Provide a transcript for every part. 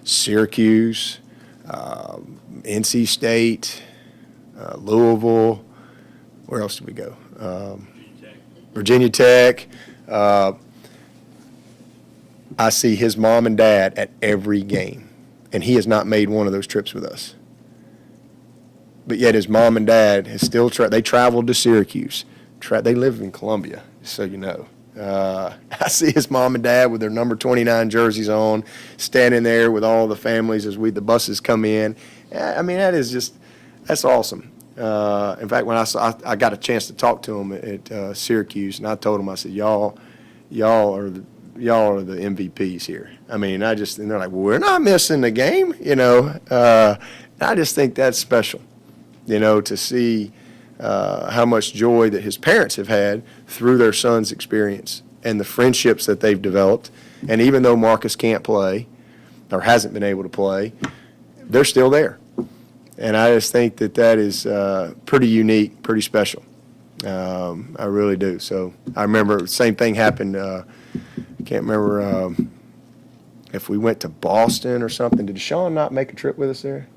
Syracuse, NC State, Louisville. Where else did we go? Virginia Tech. I see his mom and dad at every game, and he has not made one of those trips with us. But yet his mom and dad has still they traveled to Syracuse. They live in Columbia, so you know. I see his mom and dad with their number 29 jerseys on, standing there with all the families as the buses come in. I mean, that's awesome. In fact, when I got a chance to talk to him at Syracuse, and I told him, I said, y'all are the MVPs here. I mean, and they're like, well, we're not missing the game, you know. I just think that's special, you know, to see how much joy that his parents have had through their son's experience and the friendships that they've developed. And even though Marcus can't play or hasn't been able to play, they're still there. And I just think that is pretty unique, pretty special. I really do. So I remember the same thing happened. Can't remember if we went to Boston or something. Did Sean not make a trip with us there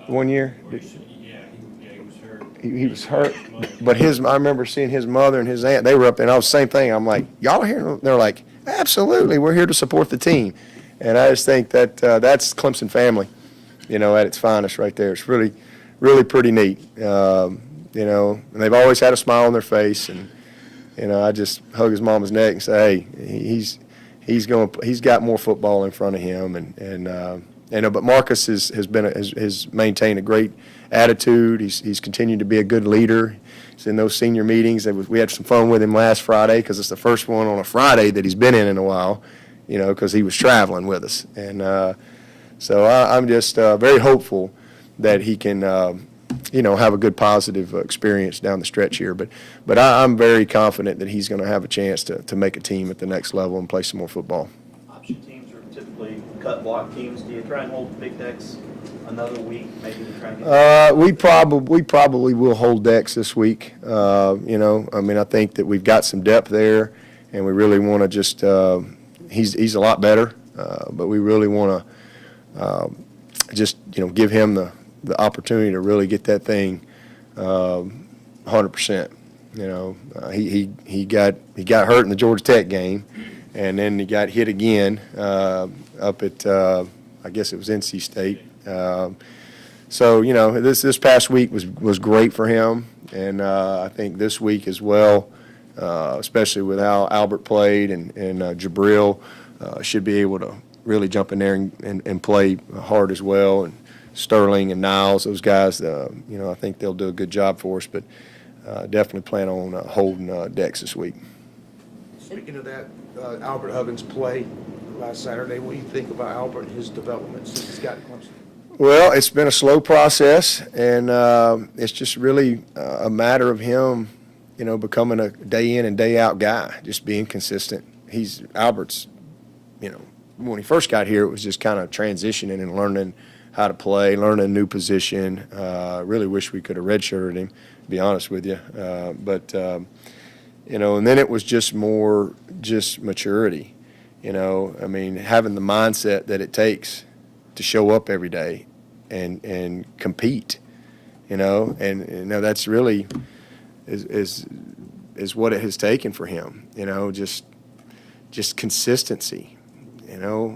one year? He was hurt. He was hurt, but I remember seeing his mother and his aunt. They were up there, and I was the same thing. I'm like, y'all are here? They're like, absolutely, we're here to support the team. And I just think that that's Clemson family, you know, at its finest right there. It's really, really pretty neat, you know. And they've always had a smile on their face, and you know, I just hug his mama's neck and say, hey, he's got more football in front of him, and you know, but Marcus has maintained a great attitude. He's continued to be a good leader. He's in those senior meetings. We had some fun with him last Friday because it's the first one on a Friday that he's been in a while, you know, because he was traveling with us. And so I'm just very hopeful that he can, you know, have a good positive experience down the stretch here. But I'm very confident that he's going to have a chance to make a team at the next level and play some more football. Option teams are typically cut block teams. Do you try and hold big decks another week, maybe to try and get we probably will hold decks this week. You know, I mean, I think that we've got some depth there, and we really want to just he's a lot better, but we really want to just, you know, give him the opportunity to really get that thing 100%. You know, he got hurt in the Georgia Tech game, and then he got hit again up at I guess it was NC State. So you know, this past week was great for him, and I think this week as well, especially with how Albert played and Jabril should be able to really jump in there and play hard as well. And Sterling and Niles, those guys, you know, I think they'll do a good job for us, but definitely plan on holding decks this week. Speaking of that, Albert Huggins' play last Saturday, what do you think about Albert and his development since he's got Clemson? Well, it's been a slow process, and it's just really a matter of him, you know, becoming a day in and day out guy, just being consistent. Albert's, you know, when he first got here, it was just kind of transitioning and learning how to play, learning a new position. Really wish we could have redshirted him, to be honest with you. But you know, and then it was just more maturity. You know, I mean, having the mindset that it takes to show up every day and compete. You know, and you know that's really is what it has taken for him. You know, just consistency. You know,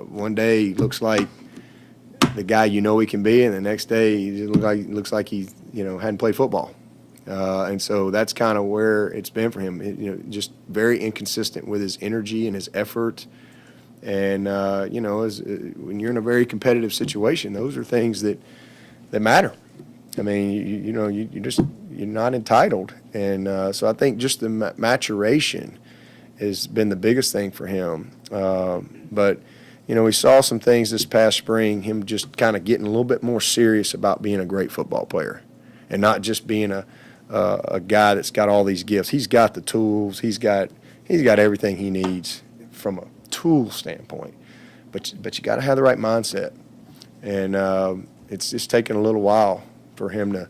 one day he looks like the guy you know he can be, and the next day he looks like he, you know, hadn't played football. And so that's kind of where it's been for him. You know, just very inconsistent with his energy and his effort. And you know, when you're in a very competitive situation, those are things that matter. I mean, you know, you're not entitled. And so I think just the maturation has been the biggest thing for him. But you know, we saw some things this past spring, him just kind of getting a little bit more serious about being a great football player and not just being a guy that's got all these gifts. He's got the tools. He's got everything he needs from a tool standpoint. But you got to have the right mindset. And it's just taken a little while for him to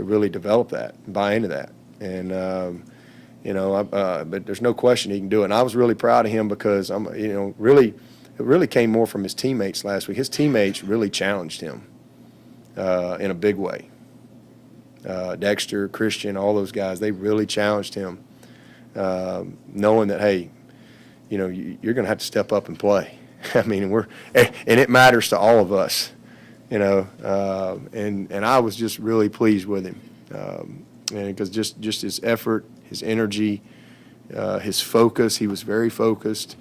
really develop that and buy into that. And, you know, but there's no question he can do it. And I was really proud of him because I'm, you know, really it really came more from his teammates last week. His teammates really challenged him in a big way. Dexter, Christian, all those guys, they really challenged him, knowing that, hey, you know, you're going to have to step up and play. I mean, and it matters to all of us, you know. And I was just really pleased with him, and because just his effort, his energy, his focus. He was very focused,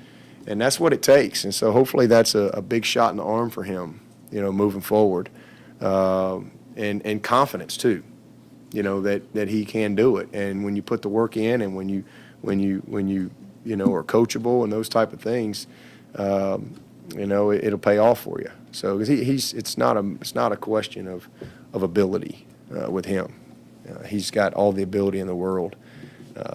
and that's what it takes. And so hopefully that's a big shot in the arm for him, you know, moving forward, and confidence too, you know, that he can do it. And when you put the work in, and when you are coachable and those type of things, you know, it'll pay off for you. So 'cause it's not a question of ability with him. He's got all the ability in the world.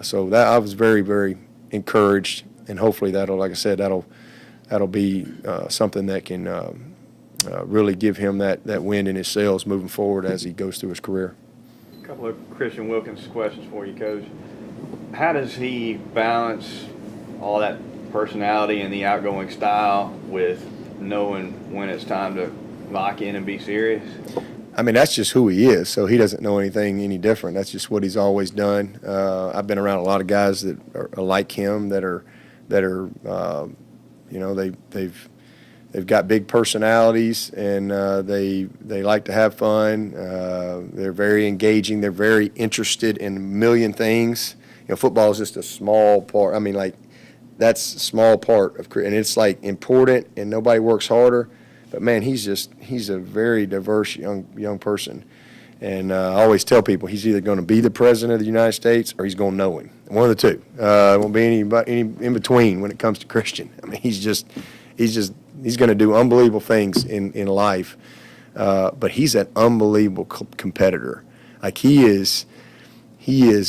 So that I was very, very encouraged, and hopefully like I said, that'll be something that can really give him that wind in his sails moving forward as he goes through his career. A couple of Christian Wilkins questions for you, Coach. How does he balance all that personality and the outgoing style with knowing when it's time to lock in and be serious? I mean, that's just who he is, so he doesn't know anything any different. That's just what he's always done. I've been around a lot of guys that are like him, that are you know, they've got big personalities, and they like to have fun. They're very engaging. They're very interested in a million things. You know, football is just a small part. I mean, like, that's a small part of career, and it's like important, and nobody works harder. But man, he's a very diverse young person, and I always tell people he's either going to be the president of the United States or he's going to know him. One of the two. There won't be any in between when it comes to Christian. I mean, he's going to do unbelievable things in life, but he's an unbelievable competitor. Like, he is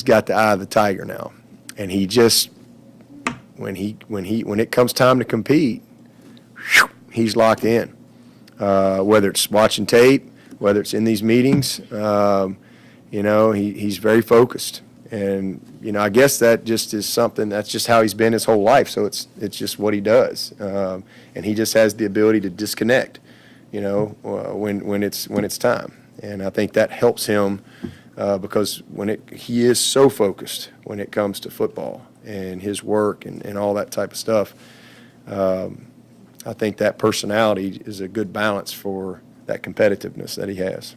got the eye of the tiger now, and he just when it comes time to compete, he's locked in. Whether it's watching tape, whether it's in these meetings, you know, he's very focused. And, you know, I guess that just is something, that's just how he's been his whole life. So it's just what he does. And he just has the ability to disconnect, you know, when it's time. And I think that helps him because he is so focused when it comes to football and his work and all that type of stuff. I think that personality is a good balance for that competitiveness that he has.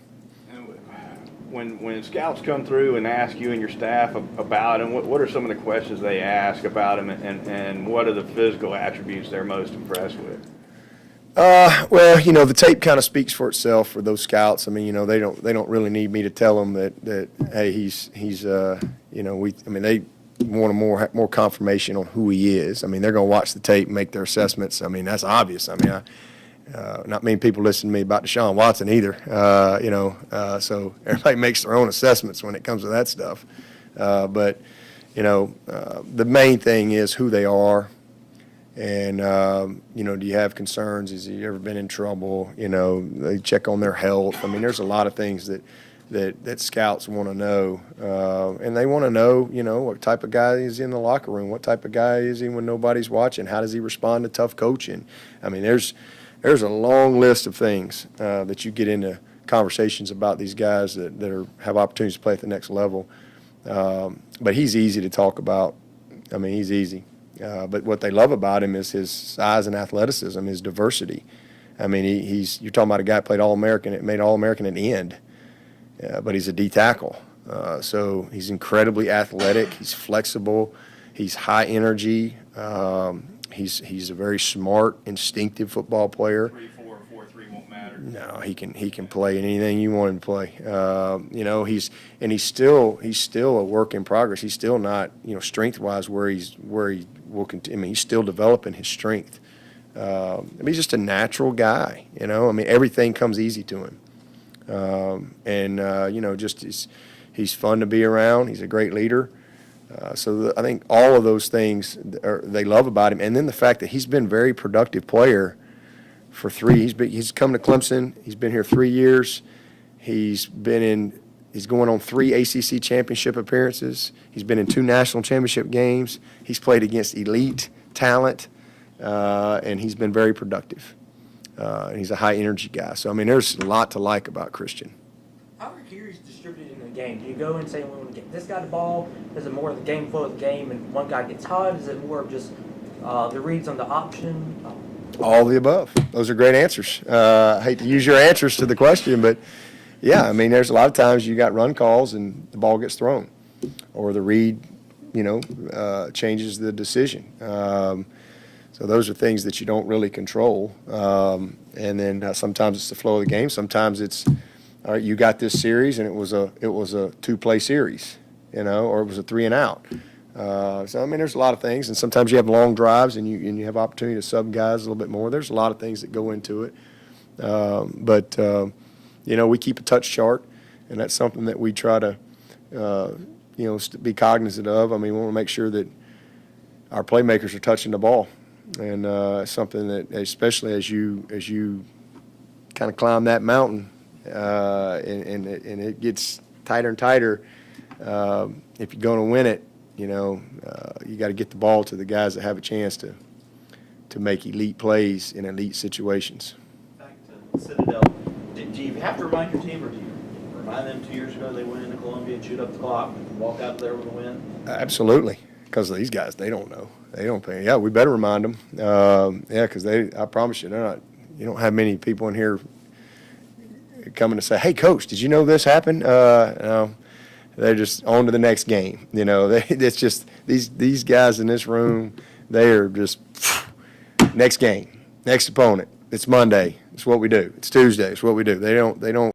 When scouts come through and ask you and your staff about him, what are some of the questions they ask about him, and what are the physical attributes they're most impressed with? Well, you know, the tape kind of speaks for itself for those scouts. I mean, you know, they don't really need me to tell them that hey, he's you know, they want more confirmation on who he is. I mean, they're going to watch the tape and make their assessments. I mean, that's obvious. I mean, not many people listen to me about Deshaun Watson either, you know, so everybody makes their own assessments when it comes to that stuff. But, you know, the main thing is who they are, and, you know, do you have concerns? Has he ever been in trouble? You know, they check on their health. I mean, there's a lot of things that scouts want to know, and they want to know, you know, what type of guy is in the locker room, what type of guy is he when nobody's watching, how does he respond to tough coaching. I mean, there's a long list of things that you get into conversations about these guys that have opportunities to play at the next level. But he's easy to talk about. I mean, he's easy. But what they love about him is his size and athleticism, his diversity. I mean, you're talking about a guy who played All-American, made All-American at the end. But he's a D tackle. So he's incredibly athletic. He's flexible. He's high energy. He's a very smart, instinctive football player. 3-4 or 4-3 won't matter. No, he can play in anything you want him to play. You know, he's still a work in progress. He's still not, you know, strength-wise where he will continue. I mean, he's still developing his strength. I mean, he's just a natural guy. You know, I mean, everything comes easy to him. You know, just he's fun to be around. He's a great leader. So I think all of those things they love about him, and then the fact that he's been a very productive player for he's come to Clemson. He's been here 3 years. He's going on 3 ACC championship appearances. He's been in 2 national championship games. He's played against elite talent. and he's been very productive. And he's a high-energy guy. So, I mean, there's a lot to like about Christian. How are carries distributed in the game? Do you go and say, we want to get this guy the ball? Is it more of the game flow of the game and one guy gets hot? Is it more of just the reads on the option? All the above. Those are great answers. I hate to use your answers to the question, but yeah, I mean, there's a lot of times you got run calls and the ball gets thrown, or the read, changes the decision. So those are things that you don't really control. And then sometimes it's the flow of the game. Sometimes it's, all right, you got this series and it was a two-play series, or it was a 3 and out. So, I mean, there's a lot of things, and sometimes you have long drives and you have opportunity to sub guys a little bit more. There's a lot of things that go into it. But we keep a touch chart, and that's something that we try to, be cognizant of. I mean, we want to make sure that our playmakers are touching the ball, and something that, especially as you kind of climb that mountain, and it gets tighter and tighter, if you're going to win it, you got to get the ball to the guys that have a chance to make elite plays in elite situations. Back to Citadel, do you have to remind your team, or do you remind them 2 years ago they went into Columbia and shoot up the clock and walk out of there with a win? Absolutely, because these guys, they don't know. They don't pay. Yeah, we better remind them. Because I promise you, you don't have many people in here coming to say, hey, Coach, did you know this happened? No. They're just on to the next game. It's just these guys in this room, they are just next game, next opponent. It's Monday. It's what we do. It's Tuesday. It's what we do. They don't